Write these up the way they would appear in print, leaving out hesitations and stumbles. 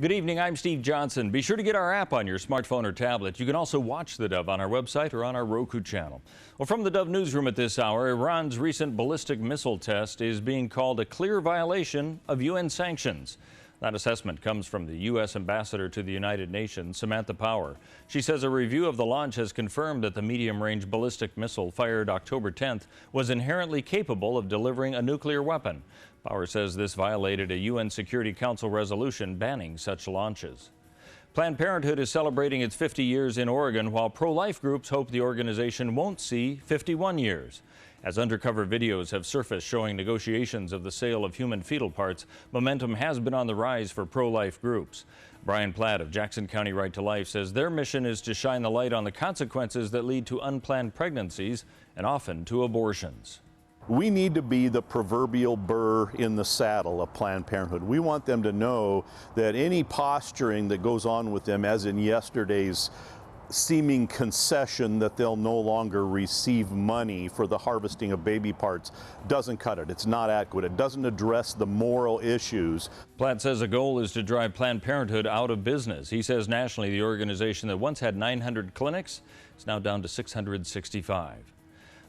Good evening, I'm Steve Johnson. Be sure to get our app on your smartphone or tablet. You can also watch the Dove on our website or on our Roku channel. Well, from the Dove newsroom at this hour, Iran's recent ballistic missile test is being called a clear violation of UN sanctions. That assessment comes from the U.S. ambassador to the United Nations, Samantha Power. She says a review of the launch has confirmed that the medium-range ballistic missile fired October 10th was inherently capable of delivering a nuclear weapon. Power says this violated a UN Security Council resolution banning such launches. Planned Parenthood is celebrating its 50 years in Oregon, while pro-life groups hope the organization won't see 51 years. As undercover videos have surfaced showing negotiations of the sale of human fetal parts, momentum has been on the rise for pro-life groups. Brian Platt of Jackson County Right to Life says their mission is to shine the light on the consequences that lead to unplanned pregnancies and often to abortions. We need to be the proverbial burr in the saddle of Planned Parenthood. We want them to know that any posturing that goes on with them, as in yesterday's seeming concession that they'll no longer receive money for the harvesting of baby parts, doesn't cut it. It's not adequate. It doesn't address the moral issues. Platt says the goal is to drive Planned Parenthood out of business. He says nationally the organization that once had 900 clinics is now down to 665.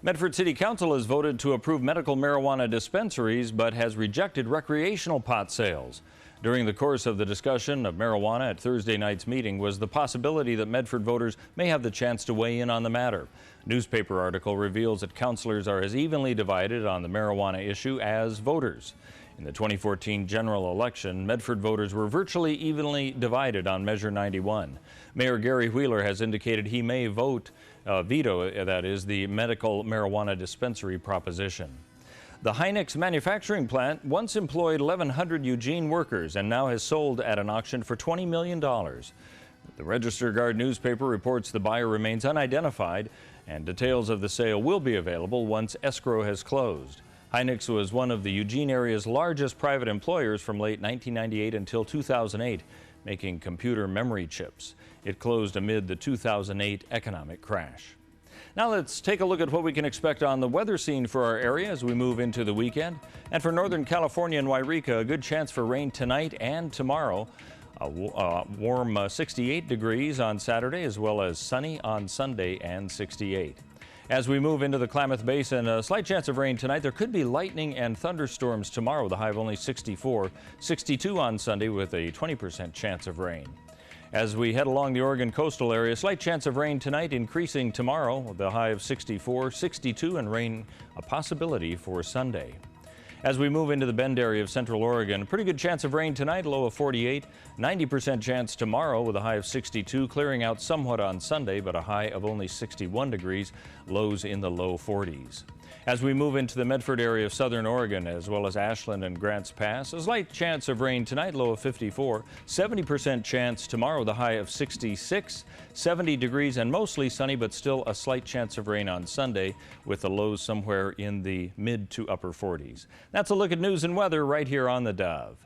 Medford City Council has voted to approve medical marijuana dispensaries but has rejected recreational pot sales. During the course of the discussion of marijuana at Thursday night's meeting was the possibility that Medford voters may have the chance to weigh in on the matter. A newspaper article reveals that councilors are as evenly divided on the marijuana issue as voters. In the 2014 general election, Medford voters were virtually evenly divided on Measure 91. Mayor Gary Wheeler has indicated he may veto, that is, the medical marijuana dispensary proposition. The Hynix manufacturing plant once employed 1,100 Eugene workers and now has sold at an auction for $20 million. The Register-Guard newspaper reports the buyer remains unidentified and details of the sale will be available once escrow has closed. Hynix was one of the Eugene area's largest private employers from late 1998 until 2008, making computer memory chips. It closed amid the 2008 economic crash. Now let's take a look at what we can expect on the weather scene for our area as we move into the weekend. And for Northern California and Wairika, a good chance for rain tonight and tomorrow. A warm 68 degrees on Saturday, as well as sunny on Sunday and 68. As we move into the Klamath Basin, a slight chance of rain tonight. There could be lightning and thunderstorms tomorrow, the high of only 64, 62 on Sunday with a 20% chance of rain. As we head along the Oregon coastal area, slight chance of rain tonight, increasing tomorrow, the high of 64, 62, and rain a possibility for Sunday. As we move into the Bend area of Central Oregon, a pretty good chance of rain tonight, low of 48, 90% chance tomorrow with a high of 62, clearing out somewhat on Sunday, but a high of only 61 degrees, lows in the low 40s. As we move into the Medford area of Southern Oregon, as well as Ashland and Grants Pass, a slight chance of rain tonight, low of 54, 70% chance tomorrow, the high of 66, 70 degrees and mostly sunny, but still a slight chance of rain on Sunday with the lows somewhere in the mid to upper 40s. That's a look at news and weather right here on the Dove.